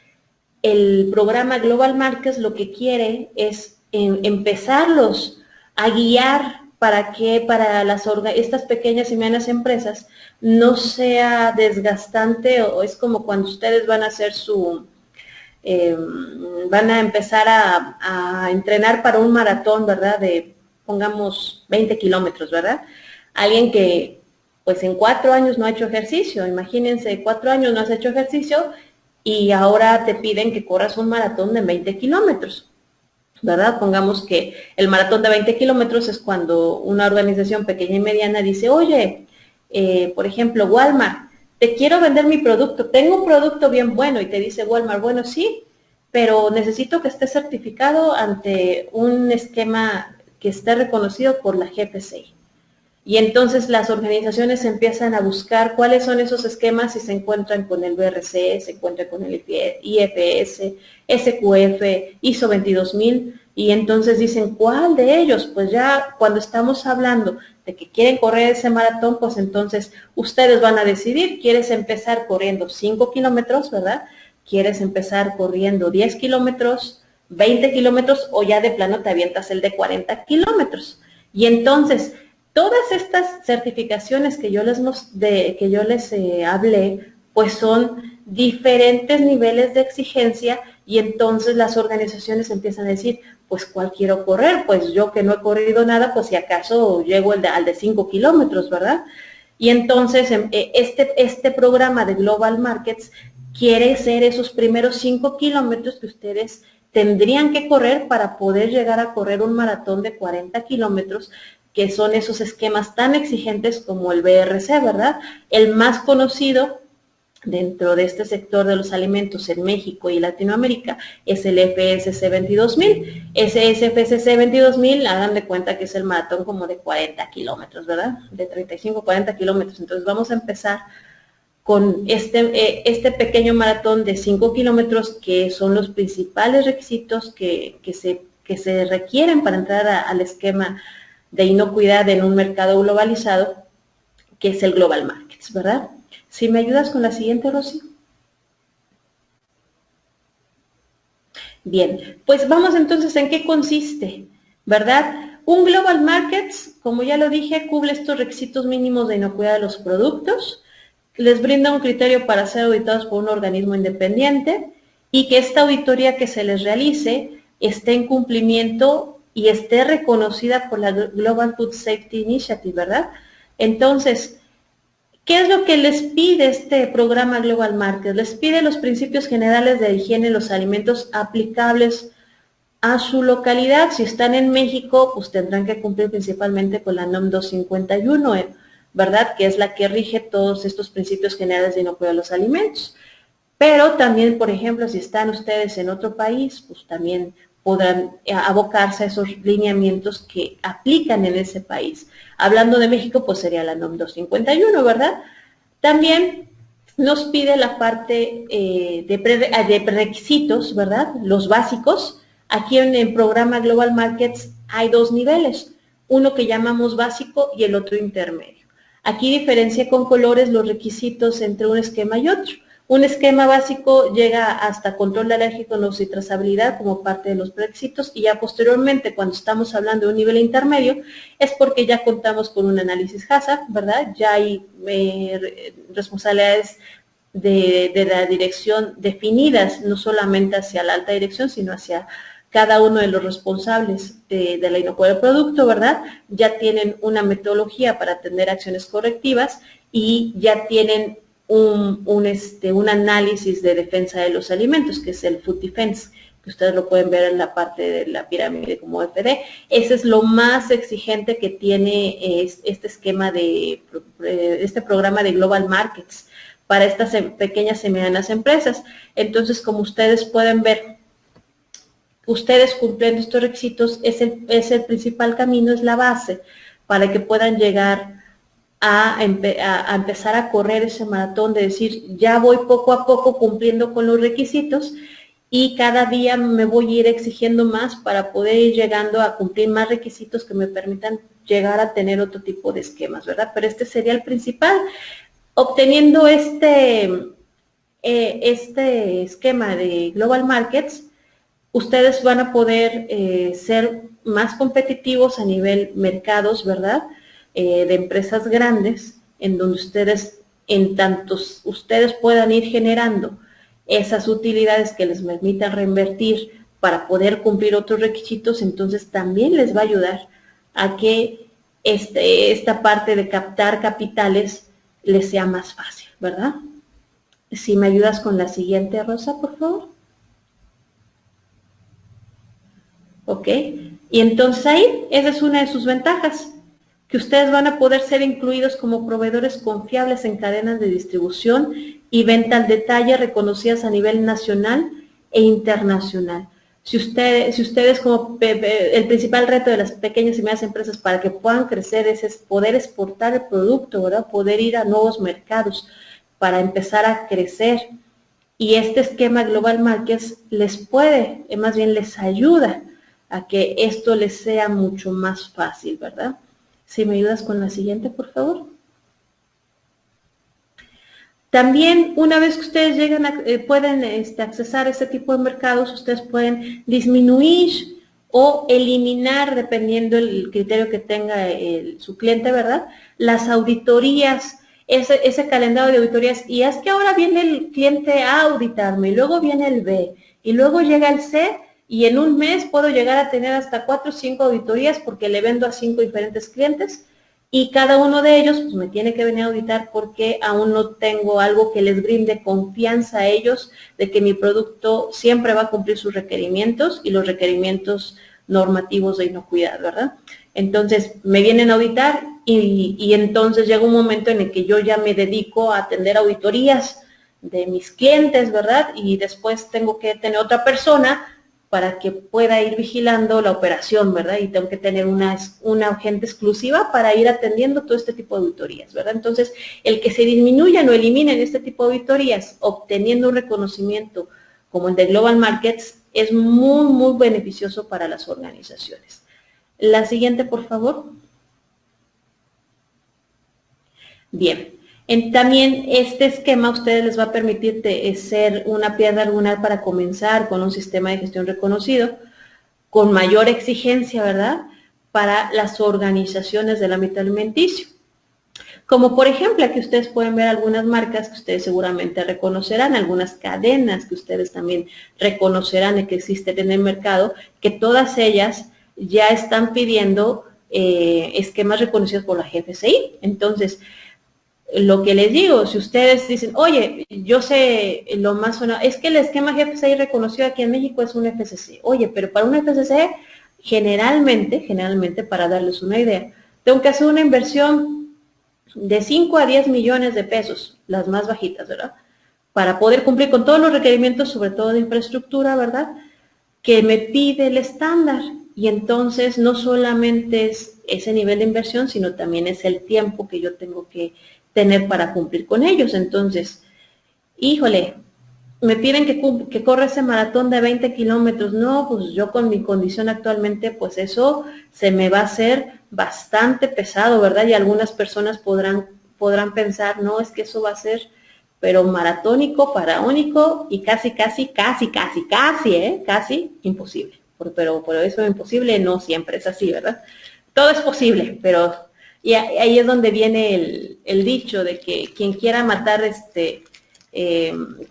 B: el programa Global Markets lo que quiere es empezarlos a guiar para que para estas pequeñas y medianas empresas no sea desgastante, o es como cuando ustedes van a hacer van a empezar a entrenar para un maratón, ¿verdad? De, pongamos, 20 kilómetros, ¿verdad? Alguien que pues en 4 años no ha hecho ejercicio, imagínense, 4 años no has hecho ejercicio y ahora te piden que corras un maratón de 20 kilómetros, ¿verdad? Pongamos que el maratón de 20 kilómetros es cuando una organización pequeña y mediana dice, oye, por ejemplo, Walmart, te quiero vender mi producto, tengo un producto bien bueno, y te dice Walmart, bueno, sí, pero necesito que esté certificado ante un esquema que esté reconocido por la GFSI. Y entonces las organizaciones empiezan a buscar cuáles son esos esquemas y se encuentran con el BRC, se encuentran con el IFS, SQF, ISO 22000, y entonces dicen, ¿cuál de ellos? Pues ya cuando estamos hablando de que quieren correr ese maratón, pues entonces ustedes van a decidir, ¿quieres empezar corriendo 5 kilómetros, verdad? ¿Quieres empezar corriendo 10 kilómetros, 20 kilómetros, o ya de plano te avientas el de 40 kilómetros? Y entonces, todas estas certificaciones que yo les hablé, pues son diferentes niveles de exigencia, y entonces las organizaciones empiezan a decir, pues ¿cuál quiero correr? Pues yo que no he corrido nada, pues si acaso llego al de 5 kilómetros, ¿verdad? Y entonces este programa de Global Markets quiere ser esos primeros 5 kilómetros que ustedes tendrían que correr para poder llegar a correr un maratón de 40 kilómetros, que son esos esquemas tan exigentes como el BRC, ¿verdad? El más conocido dentro de este sector de los alimentos en México y Latinoamérica es el FSC 22000. Ese FSC 22000, hagan de cuenta que es el maratón como de 40 kilómetros, ¿verdad? De 35 a 40 kilómetros. Entonces vamos a empezar con este pequeño maratón de 5 kilómetros, que son los principales requisitos que se requieren para entrar al esquema de inocuidad en un mercado globalizado, que es el Global Markets, ¿verdad? Si me ayudas con la siguiente, Rosy. Bien, pues vamos entonces en qué consiste, ¿verdad? Un Global Markets, como ya lo dije, cubre estos requisitos mínimos de inocuidad de los productos, les brinda un criterio para ser auditados por un organismo independiente y que esta auditoría que se les realice esté en cumplimiento y esté reconocida por la Global Food Safety Initiative, ¿verdad? Entonces, ¿qué es lo que les pide este programa Global Markets? Les pide los principios generales de higiene de los alimentos aplicables a su localidad. Si están en México, pues tendrán que cumplir principalmente con la NOM 251, ¿verdad? Que es la que rige todos estos principios generales de inocuidad de los alimentos. Pero también, por ejemplo, si están ustedes en otro país, pues también podrán abocarse a esos lineamientos que aplican en ese país. Hablando de México, pues sería la NOM 251, ¿verdad? También nos pide la parte de prerequisitos, ¿verdad? Los básicos. Aquí en el programa Global Markets hay dos niveles, uno que llamamos básico y el otro intermedio. Aquí diferencia con colores los requisitos entre un esquema y otro. Un esquema básico llega hasta control alérgico y trazabilidad como parte de los requisitos, y ya posteriormente, cuando estamos hablando de un nivel intermedio, es porque ya contamos con un análisis HACCP, ¿verdad? Ya hay responsabilidades de la dirección definidas, no solamente hacia la alta dirección, sino hacia cada uno de los responsables de la inocuidad del producto, ¿verdad? Ya tienen una metodología para atender acciones correctivas y ya tienen un análisis de defensa de los alimentos, que es el Food Defense, que ustedes lo pueden ver en la parte de la pirámide como FD. Ese es lo más exigente que tiene este esquema este programa de Global Markets para estas pequeñas y medianas empresas. Entonces, como ustedes pueden ver, ustedes cumpliendo estos requisitos es el principal camino, es la base para que puedan llegar a empezar a correr ese maratón de decir, ya voy poco a poco cumpliendo con los requisitos y cada día me voy a ir exigiendo más para poder ir llegando a cumplir más requisitos que me permitan llegar a tener otro tipo de esquemas, ¿verdad? Pero este sería el principal. Obteniendo este esquema de Global Markets, ustedes van a poder ser más competitivos a nivel mercados, ¿verdad? De empresas grandes, en donde ustedes puedan ir generando esas utilidades que les permitan reinvertir para poder cumplir otros requisitos, entonces también les va a ayudar a que esta parte de captar capitales les sea más fácil, ¿verdad? Si me ayudas con la siguiente, Rosa, por favor. ¿Ok? Y entonces ahí, esa es una de sus ventajas, que ustedes van a poder ser incluidos como proveedores confiables en cadenas de distribución y venta al detalle reconocidas a nivel nacional e internacional. Si ustedes como el principal reto de las pequeñas y medianas empresas para que puedan crecer es poder exportar el producto, ¿verdad? Poder ir a nuevos mercados para empezar a crecer. Y este esquema Global Markets más bien les ayuda a que esto les sea mucho más fácil, ¿verdad? Si me ayudas con la siguiente, por favor. También, una vez que ustedes llegan pueden accesar a este tipo de mercados, ustedes pueden disminuir o eliminar, dependiendo del criterio que tenga su cliente, ¿verdad? Las auditorías, ese calendario de auditorías. Y es que ahora viene el cliente A a auditarme, y luego viene el B, y luego llega el C, y en un mes puedo llegar a tener hasta 4 o 5 auditorías porque le vendo a 5 diferentes clientes. Y cada uno de ellos pues, me tiene que venir a auditar porque aún no tengo algo que les brinde confianza a ellos de que mi producto siempre va a cumplir sus requerimientos y los requerimientos normativos de inocuidad, ¿verdad? Entonces, me vienen a auditar y entonces llega un momento en el que yo ya me dedico a atender auditorías de mis clientes, ¿verdad? Y después tengo que tener otra persona para que pueda ir vigilando la operación, ¿verdad? Y tengo que tener una agente exclusiva para ir atendiendo todo este tipo de auditorías, ¿verdad? Entonces, el que se disminuyan o eliminen este tipo de auditorías, obteniendo un reconocimiento como el de Global Markets, es muy, muy beneficioso para las organizaciones. La siguiente, por favor. Bien. También este esquema a ustedes les va a permitir ser una piedra angular para comenzar con un sistema de gestión reconocido, con mayor exigencia, ¿verdad?, para las organizaciones del ámbito alimenticio. Como por ejemplo, aquí ustedes pueden ver algunas marcas que ustedes seguramente reconocerán, algunas cadenas que ustedes también reconocerán y que existen en el mercado, que todas ellas ya están pidiendo esquemas reconocidos por la GFCI. Entonces, lo que les digo, si ustedes dicen, oye, yo sé lo más sonado, es que el esquema GFCI reconocido aquí en México es un FCC. Oye, pero para un FCC, generalmente, para darles una idea, tengo que hacer una inversión de 5 a 10 millones de pesos, las más bajitas, ¿verdad? Para poder cumplir con todos los requerimientos, sobre todo de infraestructura, ¿verdad?, que me pide el estándar. Y entonces no solamente es ese nivel de inversión, sino también es el tiempo que yo tengo que tener para cumplir con ellos. Entonces, híjole, me piden que corra ese maratón de 20 kilómetros. No, pues yo con mi condición actualmente, pues eso se me va a hacer bastante pesado, ¿verdad? Y algunas personas podrán pensar, no, es que eso va a ser, pero maratónico, faraónico y casi imposible. Pero eso es imposible, no siempre es así, ¿verdad? Todo es posible, pero y ahí es donde viene el dicho de que quien quiera matar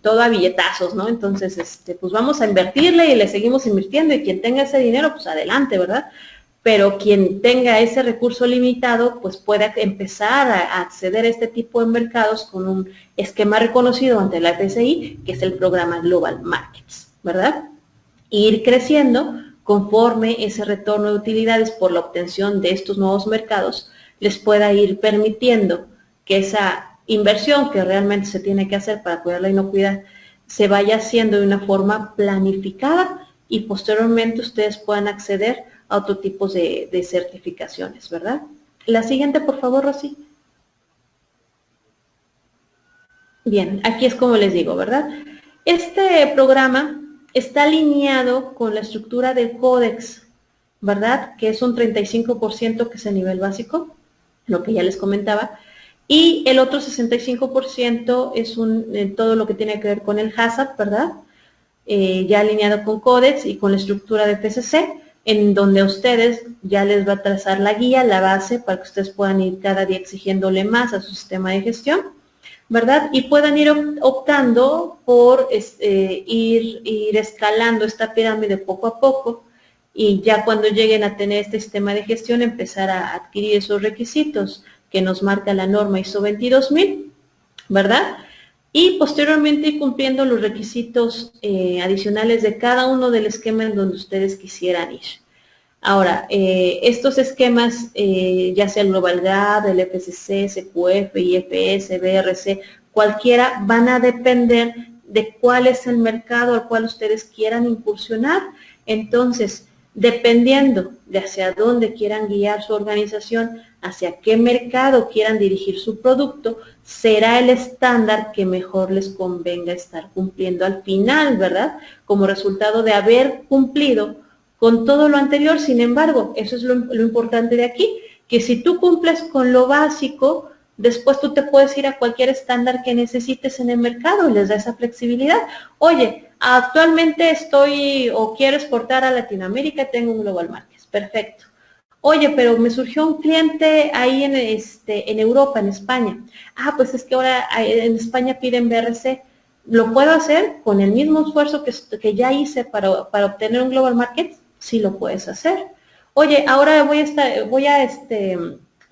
B: todo a billetazos, ¿no? Entonces, pues vamos a invertirle y le seguimos invirtiendo, y quien tenga ese dinero, pues adelante, ¿verdad? Pero quien tenga ese recurso limitado, pues puede empezar a acceder a este tipo de mercados con un esquema reconocido ante la FCI, que es el programa Global Markets, ¿verdad? E ir creciendo conforme ese retorno de utilidades por la obtención de estos nuevos mercados les pueda ir permitiendo que esa inversión que realmente se tiene que hacer para cuidar la inocuidad se vaya haciendo de una forma planificada y posteriormente ustedes puedan acceder a otro tipo de certificaciones, ¿verdad? La siguiente, por favor, Rosy. Bien, aquí es como les digo, ¿verdad? Este programa está alineado con la estructura del códex, ¿verdad?, que es un 35% que es el nivel básico, lo que ya les comentaba, y el otro 65% es todo lo que tiene que ver con el HACCP, ¿verdad?, ya alineado con códex y con la estructura de PCC, en donde a ustedes ya les va a trazar la guía, la base, para que ustedes puedan ir cada día exigiéndole más a su sistema de gestión, ¿verdad? Y puedan ir optando por ir escalando esta pirámide poco a poco, y ya cuando lleguen a tener este sistema de gestión empezar a adquirir esos requisitos que nos marca la norma ISO 22000, ¿verdad? Y posteriormente ir cumpliendo los requisitos adicionales de cada uno del esquema en donde ustedes quisieran ir. Ahora, estos esquemas, ya sea el Global GAP, el FCC, SQF, IFS, BRC, cualquiera, van a depender de cuál es el mercado al cual ustedes quieran incursionar. Entonces, dependiendo de hacia dónde quieran guiar su organización, hacia qué mercado quieran dirigir su producto, será el estándar que mejor les convenga estar cumpliendo al final, ¿verdad? Como resultado de haber cumplido con todo lo anterior. Sin embargo, eso es lo importante de aquí, que si tú cumples con lo básico, después tú te puedes ir a cualquier estándar que necesites en el mercado y les da esa flexibilidad. Oye, actualmente estoy o quiero exportar a Latinoamérica, tengo un Global Markets, perfecto. Oye, pero me surgió un cliente ahí en Europa, en España. Ah, pues es que ahora en España piden BRC. ¿Lo puedo hacer con el mismo esfuerzo que ya hice para obtener un Global Market? Sí lo puedes hacer. Oye, ahora voy a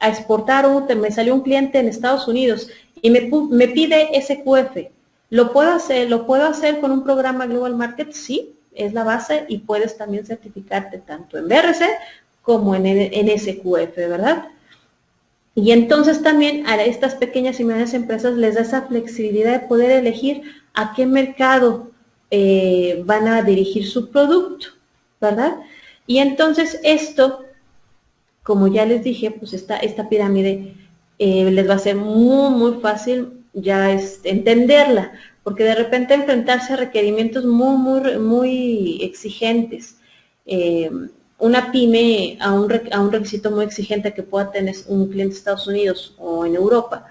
B: exportar, me salió un cliente en Estados Unidos y me pide SQF. ¿Lo puedo hacer con un programa Global Market? Sí, es la base, y puedes también certificarte tanto en BRC como en SQF, ¿verdad? Y entonces también a estas pequeñas y medianas empresas les da esa flexibilidad de poder elegir a qué mercado van a dirigir su producto, ¿verdad? Y entonces esto, como ya les dije, pues esta pirámide les va a ser muy fácil ya entenderla, porque de repente enfrentarse a requerimientos muy exigentes, una pyme a un requisito muy exigente que pueda tener un cliente de Estados Unidos o en Europa,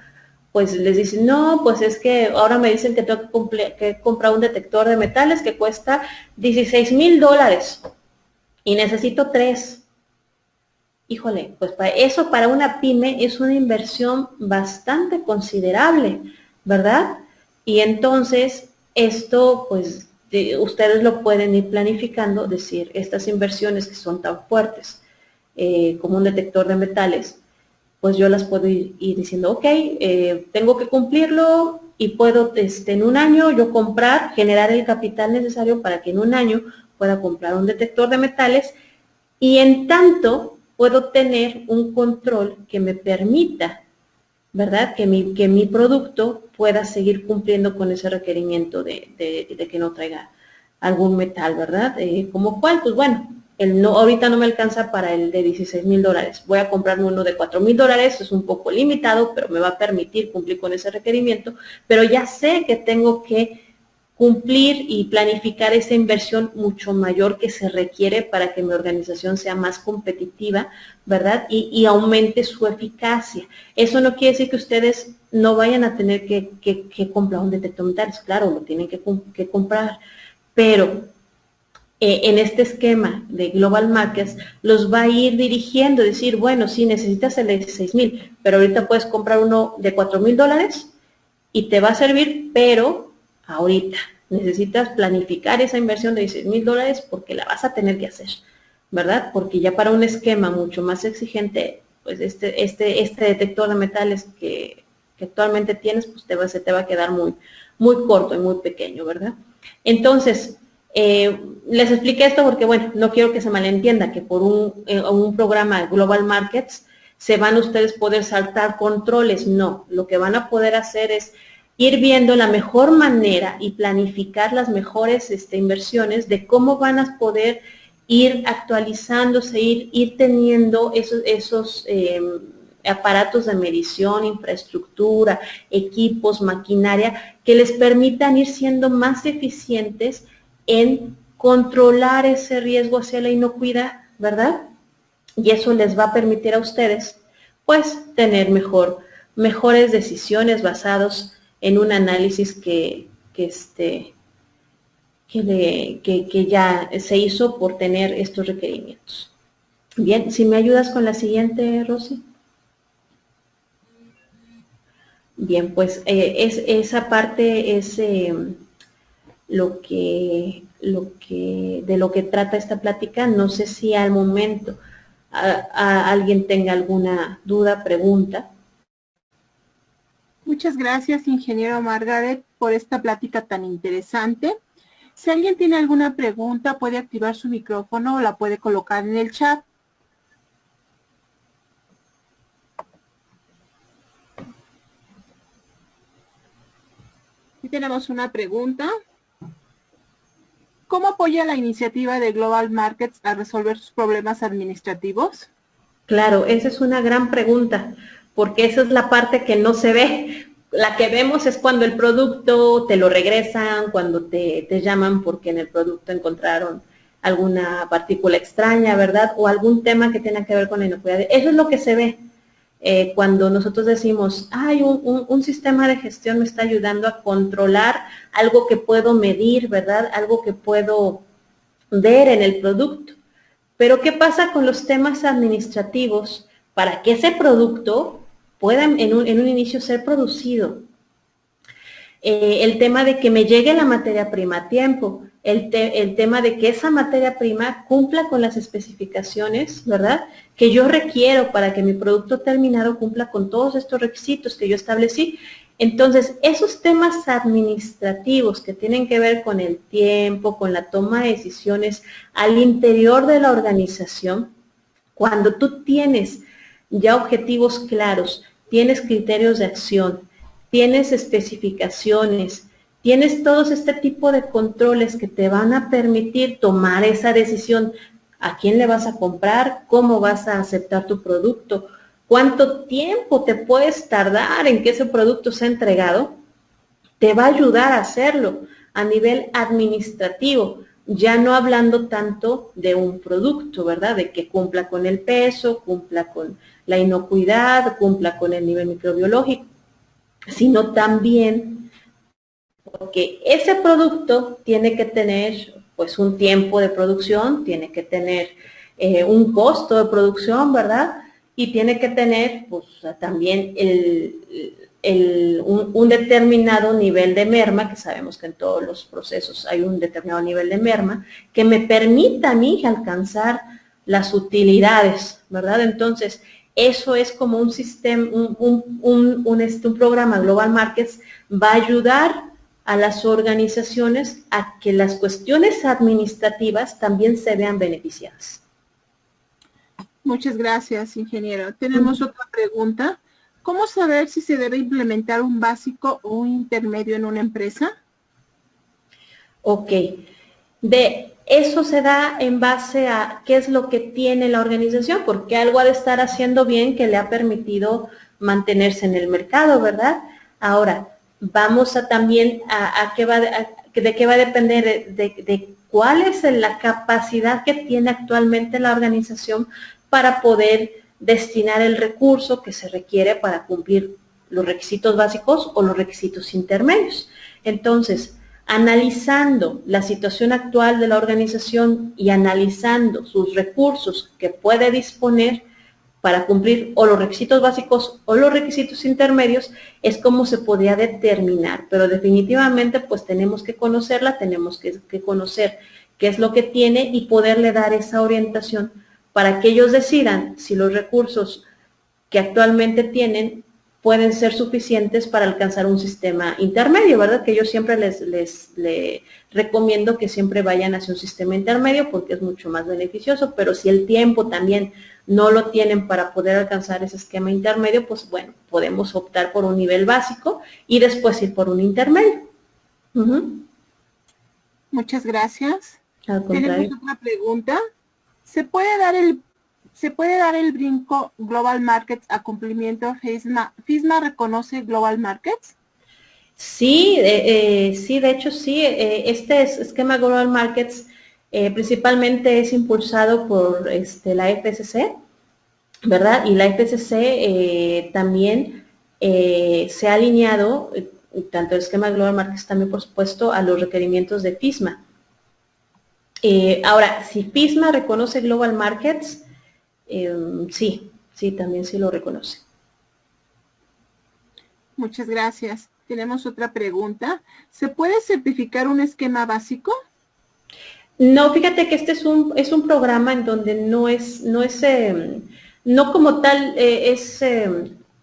B: pues les dicen, no, pues es que ahora me dicen que tengo que comprar un detector de metales que cuesta $16,000 y necesito 3. Híjole, pues eso para una pyme es una inversión bastante considerable, ¿verdad? Y entonces esto, pues ustedes lo pueden ir planificando, decir, estas inversiones que son tan fuertes como un detector de metales, pues yo las puedo ir diciendo, ok, tengo que cumplirlo y puedo en un año yo generar el capital necesario para que en un año pueda comprar un detector de metales y en tanto puedo tener un control que me permita, ¿verdad? Que mi producto pueda seguir cumpliendo con ese requerimiento de que no traiga algún metal, ¿verdad? ¿Como cuál? Pues bueno, ahorita no me alcanza para el de $16,000. Voy a comprarme uno de $4,000, es un poco limitado, pero me va a permitir cumplir con ese requerimiento, pero ya sé que tengo que cumplir y planificar esa inversión mucho mayor que se requiere para que mi organización sea más competitiva, ¿verdad? Y aumente su eficacia. Eso no quiere decir que ustedes no vayan a tener que comprar un detector de metales, claro, lo tienen que comprar, pero en este esquema de Global Markets los va a ir dirigiendo, decir, bueno, sí, necesitas el de 16,000, pero ahorita puedes comprar uno de $4,000 y te va a servir, pero ahorita necesitas planificar esa inversión de $16,000 porque la vas a tener que hacer, ¿verdad? Porque ya para un esquema mucho más exigente, pues este detector de metales que actualmente tienes, pues se te va a quedar muy corto y muy pequeño, ¿verdad? Entonces, les expliqué esto porque, bueno, no quiero que se malentienda que por un programa Global Markets se van ustedes poder saltar controles. No, lo que van a poder hacer es ir viendo la mejor manera y planificar las mejores inversiones de cómo van a poder ir actualizándose, ir teniendo esos aparatos de medición, infraestructura, equipos, maquinaria, que les permitan ir siendo más eficientes en controlar ese riesgo hacia la inocuidad, ¿verdad? Y eso les va a permitir a ustedes, pues, tener mejores decisiones basados en un análisis que ya se hizo por tener estos requerimientos. Bien, si me ayudas con la siguiente, Rosy. Bien, pues esa parte es de lo que trata esta plática. No sé si al momento alguien tenga alguna duda, pregunta.
A: Muchas gracias, ingeniero Margaret, por esta plática tan interesante. Si alguien tiene alguna pregunta, puede activar su micrófono o la puede colocar en el chat. Aquí tenemos una pregunta. ¿Cómo apoya la iniciativa de Global Markets a resolver sus problemas administrativos?
B: Claro, esa es una gran pregunta, porque esa es la parte que no se ve. La que vemos es cuando el producto te lo regresan, cuando te llaman porque en el producto encontraron alguna partícula extraña, ¿verdad? O algún tema que tenga que ver con la inocuidad. Eso es lo que se ve cuando nosotros decimos, ay, un sistema de gestión me está ayudando a controlar algo que puedo medir, ¿verdad? Algo que puedo ver en el producto. Pero ¿qué pasa con los temas administrativos para que ese producto pueda en un inicio ser producido? El tema de que me llegue la materia prima a tiempo, el tema de que esa materia prima cumpla con las especificaciones, ¿verdad? Que yo requiero para que mi producto terminado cumpla con todos estos requisitos que yo establecí. Entonces, esos temas administrativos que tienen que ver con el tiempo, con la toma de decisiones al interior de la organización, cuando tú tienes ya objetivos claros, tienes criterios de acción, tienes especificaciones, tienes todos este tipo de controles que te van a permitir tomar esa decisión. ¿A quién le vas a comprar? ¿Cómo vas a aceptar tu producto? ¿Cuánto tiempo te puedes tardar en que ese producto sea entregado? Te va a ayudar a hacerlo a nivel administrativo, ya no hablando tanto de un producto, ¿verdad? De que cumpla con el peso, cumpla con la inocuidad, cumpla con el nivel microbiológico, sino también porque ese producto tiene que tener pues un tiempo de producción, tiene que tener un costo de producción, ¿verdad? Y tiene que tener pues también un determinado nivel de merma, que sabemos que en todos los procesos hay un determinado nivel de merma, que me permita a mí alcanzar las utilidades, ¿verdad? Entonces, eso es como un sistema, un programa Global Markets va a ayudar a las organizaciones a que las cuestiones administrativas también se vean beneficiadas.
A: Muchas gracias, ingeniero. Tenemos otra pregunta. ¿Cómo saber si se debe implementar un básico o un intermedio en una empresa?
B: Ok. De eso se da en base a qué es lo que tiene la organización, porque algo ha de estar haciendo bien que le ha permitido mantenerse en el mercado, ¿verdad? Ahora, vamos a también de qué va a depender, de cuál es la capacidad que tiene actualmente la organización para poder destinar el recurso que se requiere para cumplir los requisitos básicos o los requisitos intermedios. Entonces, analizando la situación actual de la organización y analizando sus recursos que puede disponer para cumplir o los requisitos básicos o los requisitos intermedios, es como se podría determinar. Pero definitivamente pues tenemos que conocerla, tenemos que conocer qué es lo que tiene y poderle dar esa orientación para que ellos decidan si los recursos que actualmente tienen pueden ser suficientes para alcanzar un sistema intermedio, ¿verdad? Que yo siempre les recomiendo que siempre vayan hacia un sistema intermedio porque es mucho más beneficioso, pero si el tiempo también no lo tienen para poder alcanzar ese esquema intermedio, pues bueno, podemos optar por un nivel básico y después ir por un intermedio.
A: Muchas gracias.
B: Al contrario.
A: Tenemos otra pregunta. ¿Se puede dar el brinco Global Markets a cumplimiento FISMA? ¿FISMA reconoce Global Markets?
B: Sí, sí, de hecho sí. Este esquema Global Markets principalmente es impulsado por la FSC, ¿verdad? Y la FSC también se ha alineado, tanto el esquema Global Markets también, por supuesto, a los requerimientos de FISMA. Ahora, si FISMA reconoce Global Markets, sí, también sí lo reconoce.
A: Muchas gracias. Tenemos otra pregunta. ¿Se puede certificar un esquema básico?
B: No, fíjate que este es un programa en donde no como tal es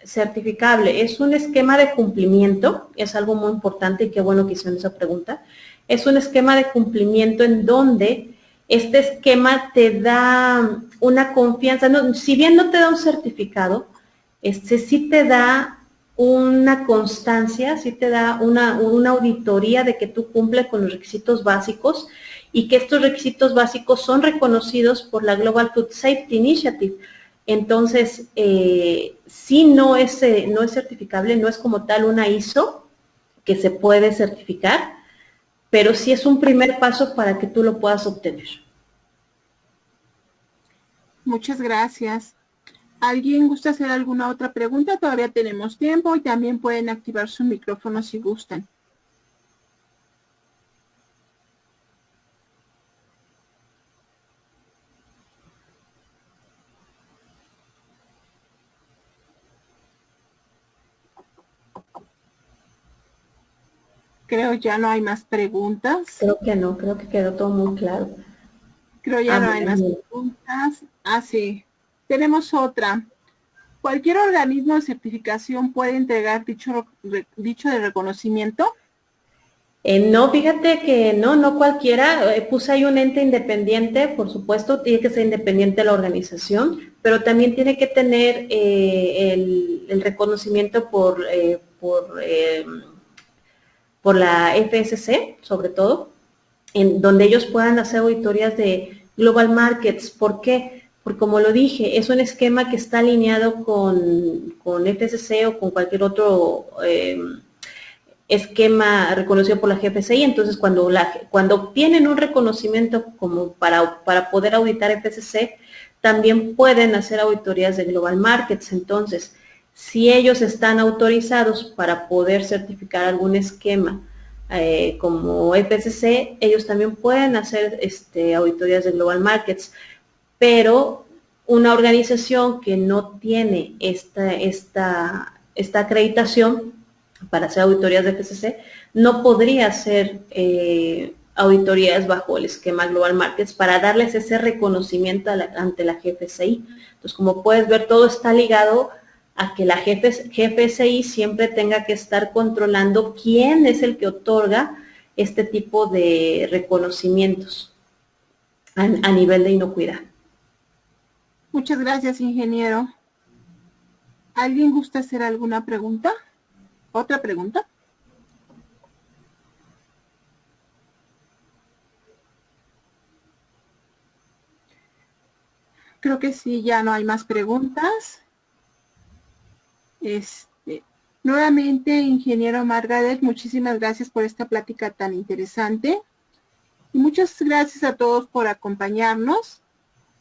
B: certificable, es un esquema de cumplimiento, es algo muy importante y qué bueno que hicieron esa pregunta. Es un esquema de cumplimiento en donde este esquema te da una confianza, si bien no te da un certificado, sí te da una constancia, sí te da una auditoría de que tú cumples con los requisitos básicos y que estos requisitos básicos son reconocidos por la Global Food Safety Initiative. Entonces, sí no es certificable, no es como tal una ISO que se puede certificar, pero sí es un primer paso para que tú lo puedas obtener.
A: Muchas gracias. ¿Alguien gusta hacer alguna otra pregunta? Todavía tenemos tiempo y también pueden activar su micrófono si gustan. Creo ya no hay más preguntas.
B: Creo que no, creo que quedó todo muy claro.
A: Creo ya no hay más preguntas. Ah, sí. Tenemos otra. ¿Cualquier organismo de certificación puede entregar dicho de reconocimiento?
B: No, fíjate que no cualquiera. Puse ahí un ente independiente, por supuesto, tiene que ser independiente de la organización, pero también tiene que tener el reconocimiento por la FSC, sobre todo, en donde ellos puedan hacer auditorías de global markets. ¿Por qué? Porque como lo dije, es un esquema que está alineado con FSC o con cualquier otro esquema reconocido por la GFCI. Entonces cuando obtienen un reconocimiento como para poder auditar FSC, también pueden hacer auditorías de global markets. Entonces, si ellos están autorizados para poder certificar algún esquema como FSC, ellos también pueden hacer auditorías de global markets, pero una organización que no tiene esta acreditación para hacer auditorías de FSC no podría hacer auditorías bajo el esquema Global Markets para darles ese reconocimiento ante la GFCI. Entonces, como puedes ver, todo está ligado a que la GFCI siempre tenga que estar controlando quién es el que otorga este tipo de reconocimientos a nivel de inocuidad.
A: Muchas gracias, ingeniero. ¿Alguien gusta hacer alguna pregunta? ¿Otra pregunta? Creo que sí, ya no hay más preguntas. Nuevamente, ingeniero Margaret, muchísimas gracias por esta plática tan interesante. Y muchas gracias a todos por acompañarnos.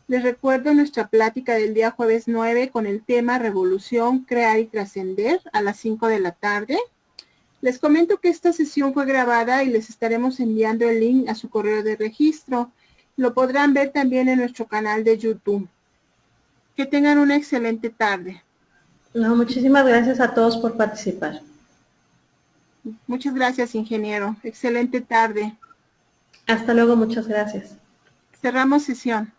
A: Les recuerdo nuestra plática del día jueves 9 con el tema Revolución, Crear y Trascender a las 5 de la tarde. Les comento que esta sesión fue grabada y les estaremos enviando el link a su correo de registro. Lo podrán ver también en nuestro canal de YouTube. Que tengan una excelente tarde.
B: No, muchísimas gracias a todos por participar.
A: Muchas gracias, ingeniero. Excelente tarde.
B: Hasta luego, muchas gracias.
A: Cerramos sesión.